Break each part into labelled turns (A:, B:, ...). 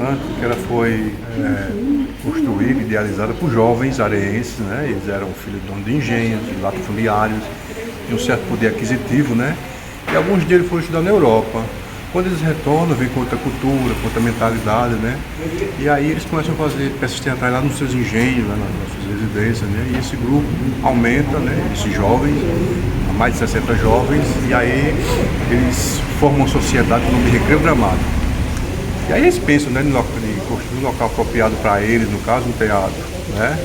A: interessante porque ela foi construída, idealizada por jovens areenses, né? Eles eram filhos de donos de engenhos, de latifundiários, tinham um certo poder aquisitivo, né? E alguns deles foram estudar na Europa. Quando eles retornam, vêm com outra cultura, com outra mentalidade, né? E aí eles começam a fazer peças teatrais lá nos seus engenhos, lá nas suas residências, né? E esse grupo aumenta, né? Esses jovens, mais de 60 jovens, e aí eles formam uma sociedade no nome de Recreio Dramático. E aí eles pensam, né, de construir um local apropriado para eles, no caso, um teatro, né?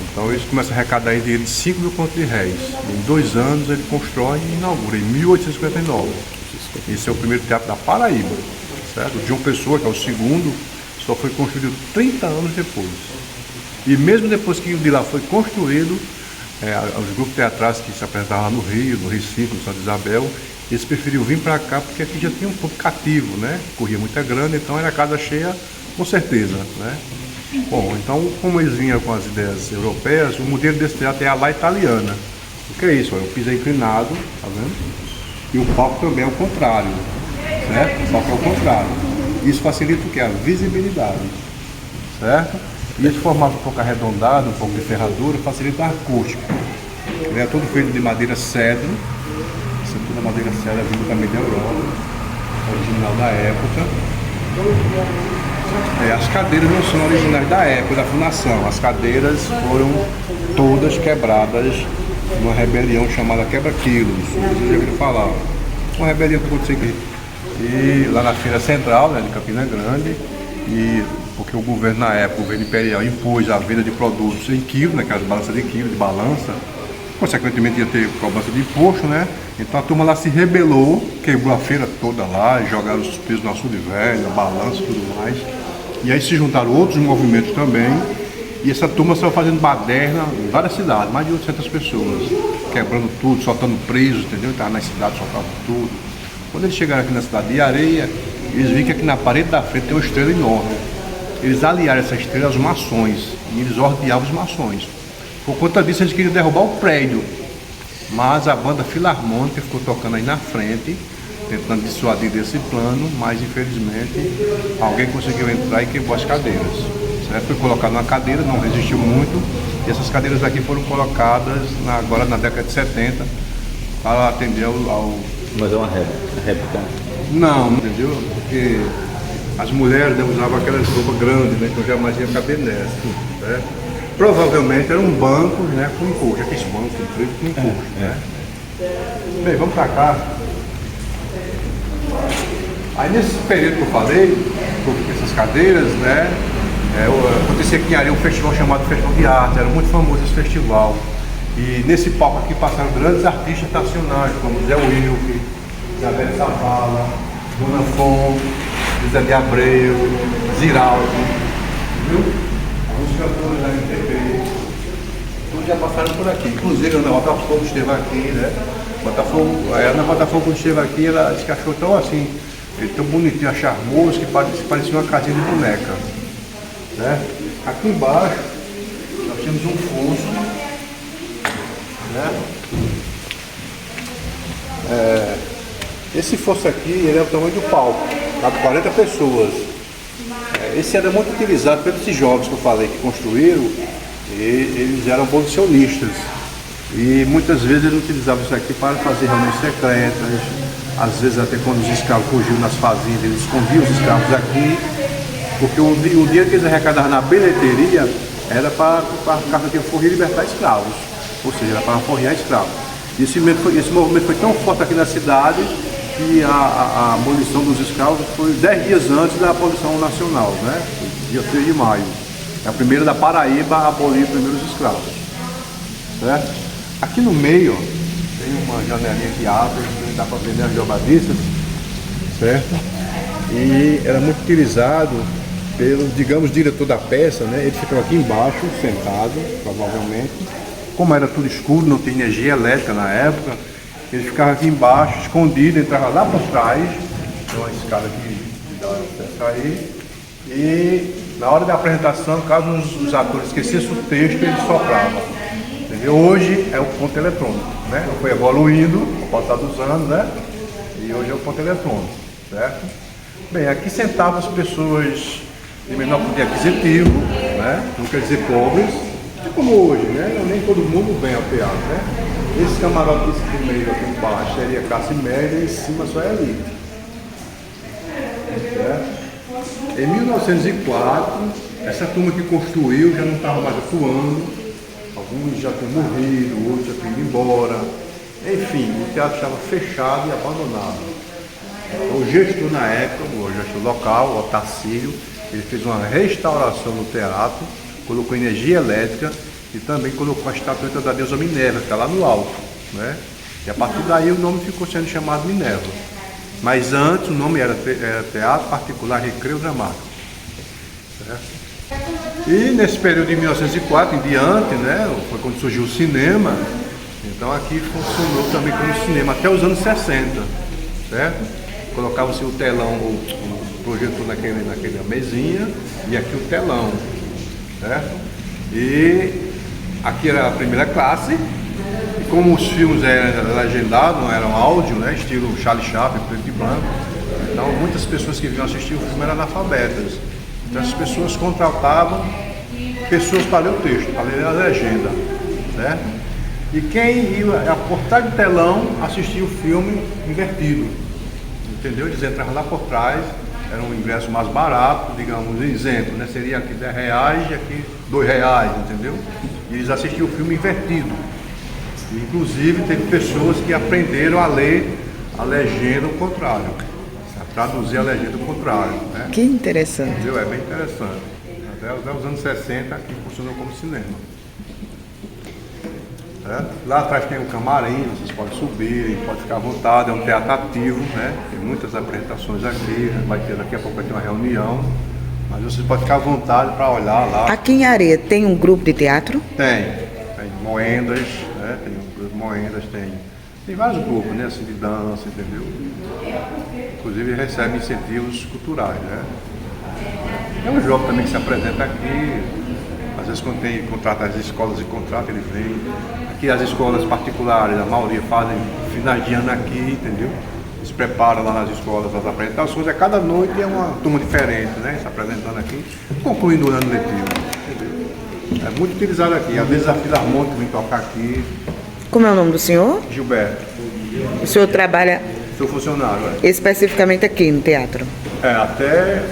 A: Então eles começam a arrecadar entre eles 5 mil contos de réis. Em 2 anos ele constrói e inaugura, em 1859. Esse é o primeiro teatro da Paraíba, certo? O João Pessoa, que é o segundo, só foi construído 30 anos depois. E mesmo depois que o de lá foi construído, os grupos teatrais que se apresentavam lá no Rio, no Recife, no Santa Isabel, eles preferiram vir para cá porque aqui já tinha um público cativo, né? Corria muita grana, então era casa cheia com certeza, né? Bom, então como eles vinham com as ideias europeias, o modelo desse teatro é a lá italiana. O que é isso? O piso é inclinado, tá vendo? E o palco também é o contrário, certo? O palco é o contrário. Isso facilita o que? A visibilidade, certo? E esse formato um pouco arredondado, um pouco de ferradura, facilita a acústica. Ele é todo feito de madeira cedro. Isso é toda madeira cedro vindo também da Europa, original da época. As cadeiras não são originais da época da fundação. As cadeiras foram todas quebradas numa rebelião chamada Quebra-Quilos. Vocês já ouviram falar. Uma rebelião que aconteceu aqui. E lá na Feira Central, né, de Campina Grande, e porque o governo na época, o governo imperial, impôs a venda de produtos em quilo, né, aquelas balanças de quilo, de balança. Consequentemente ia ter cobrança de imposto, né? Então a turma lá se rebelou, quebrou a feira toda lá, jogaram os pesos no açude velho, a balança e tudo mais. E aí se juntaram outros movimentos também. E essa turma saiu fazendo baderna em várias cidades, mais de 800 pessoas, quebrando tudo, soltando presos, entendeu? Estavam nas cidades, soltavam tudo. Quando eles chegaram aqui na cidade de Areia, eles viram que aqui na parede da frente tem uma estrela enorme. Eles aliaram essa estrela aos maçons, e eles ordeavam os maçons. Por conta disso, eles queriam derrubar o prédio, mas a banda filarmônica ficou tocando aí na frente, tentando dissuadir desse plano, mas infelizmente alguém conseguiu entrar e quebrou as cadeiras. Foi colocado uma cadeira, não resistiu muito, e essas cadeiras aqui foram colocadas agora na década de 70 para atender ao...
B: Mas é uma réplica?
A: Não, entendeu? Porque as mulheres usavam aquelas roupas grandes, né? Então jamais ia caber nessa, certo? Provavelmente era um banco, né, com encosto, aqueles bancos compridos com encosto, né? Bem, vamos para cá. Aí nesse período que eu falei, essas cadeiras, né? Acontecia aqui em Areia um festival chamado Festival de Arte, era muito famoso esse festival. E nesse palco aqui passaram grandes artistas nacionais, como Zé Wilke, Isabel Zavala, Dona Fon, José de Abreu, Ziraldo, viu? Alguns cantores da MPB, todos já passaram por aqui. Inclusive a Ana Botafogo esteve aqui, né? A Ana Botafogo quando esteve aqui, ela se achou tão assim, tão bonitinho, charmoso, que parecia uma casinha de boneca. Né? Aqui embaixo nós temos um fosso, né? Esse fosso aqui ele é o tamanho do palco, cabe 40 pessoas. Esse era muito utilizado pelos jovens que eu falei que construíram, e eles eram abolicionistas e muitas vezes eles utilizavam isso aqui para fazer reuniões secretas, às vezes até quando os escravos fugiam nas fazendas, eles escondiam os escravos aqui. Porque o dinheiro que eles arrecadavam na bilheteria era para a Carta de Forria libertar escravos, ou seja, era para forrear escravos. Esse movimento foi tão forte aqui na cidade que a abolição dos escravos foi 10 dias antes da abolição nacional, né? Dia 3 de maio. É a primeira da Paraíba a abolir os primeiros escravos. Certo? Aqui no meio ó, tem uma janelinha que abre, dá para ver as jogadiças, certo? E era muito utilizado pelo, digamos, diretor da peça, né? Ele ficava aqui embaixo, sentado, provavelmente. Como era tudo escuro, não tinha energia elétrica na época, ele ficava aqui embaixo, escondido, entrava lá por trás, tem uma escada aqui que dá acesso aí, e na hora da apresentação, caso os atores esquecessem o texto, ele soprava. Entendeu? Hoje é o ponto eletrônico, né? Foi evoluindo ao passar dos anos, né? E hoje é o ponto eletrônico, certo? Bem, aqui sentavam as pessoas de menor poder aquisitivo, né? Não quer dizer pobres, é como hoje, né? Nem todo mundo vem ao teatro, né? Esse camarote do meio aqui embaixo seria classe média e em cima só é elite. Certo? Em 1904, essa turma que construiu já não estava mais atuando, alguns já tinham morrido, outros já tinham ido embora. Enfim, o teatro estava fechado e abandonado. Então, o gestor na época, o gestor local, o Otacílio, ele fez uma restauração no teatro, colocou energia elétrica e também colocou a estatueta da deusa Minerva, que está lá no alto, né? E a partir daí o nome ficou sendo chamado Minerva. Mas antes o nome era Teatro Particular Recreio Dramático. Certo? E nesse período de 1904 em diante, né, foi quando surgiu o cinema, então aqui funcionou também como cinema até os anos 60, certo? Colocava-se o telão, o projetor naquela mesinha e aqui o telão, certo? E aqui era a primeira classe. E como os filmes eram legendados, não eram áudio, né, estilo Charlie Chaplin, preto e branco, então muitas pessoas que vinham assistir o filme eram analfabetas. Então as pessoas contratavam pessoas para ler o texto, para ler a legenda, certo? E quem ia a portar de telão assistia o filme invertido, entendeu? Eles entravam lá por trás, era um ingresso mais barato, digamos, isento, né? Seria aqui R$10 e aqui R$2, entendeu? E eles assistiam o filme invertido. Inclusive, teve pessoas que aprenderam a ler a legenda ao contrário, a traduzir a legenda ao contrário. Né?
C: Que interessante.
A: Entendeu? É bem interessante. Até os anos 60 aqui funcionou como cinema. Certo? Lá atrás tem um camarim, vocês podem subir, podem ficar à vontade, é um teatro ativo, né? Tem muitas apresentações aqui, daqui a pouco vai ter uma reunião, mas vocês podem ficar à vontade para olhar lá.
C: Aqui em Areia tem um grupo de teatro?
A: Tem Moendas, né? Tem um grupo de Moendas, tem vários grupos, né? Assim, de dança, entendeu? Inclusive recebe incentivos culturais, né? É um jogo também que se apresenta aqui, às vezes quando tem contrato, as escolas de contrato, ele vem. Aqui as escolas particulares, a maioria fazem finais de ano aqui, entendeu? Se preparam lá nas escolas as apresentações, cada noite é uma turma diferente, né? Se apresentando aqui, concluindo o ano letivo, entendeu? É muito utilizado aqui, às vezes a Filarmônica vem tocar aqui.
C: Como é o nome do senhor?
A: Gilberto.
C: O senhor trabalha
A: Sou funcionário, é.
C: especificamente aqui no teatro?
A: Até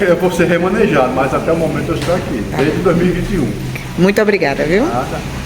A: eu vou ser remanejado, mas até o momento eu estou aqui, desde 2021.
C: Muito obrigada, viu?
A: Nada.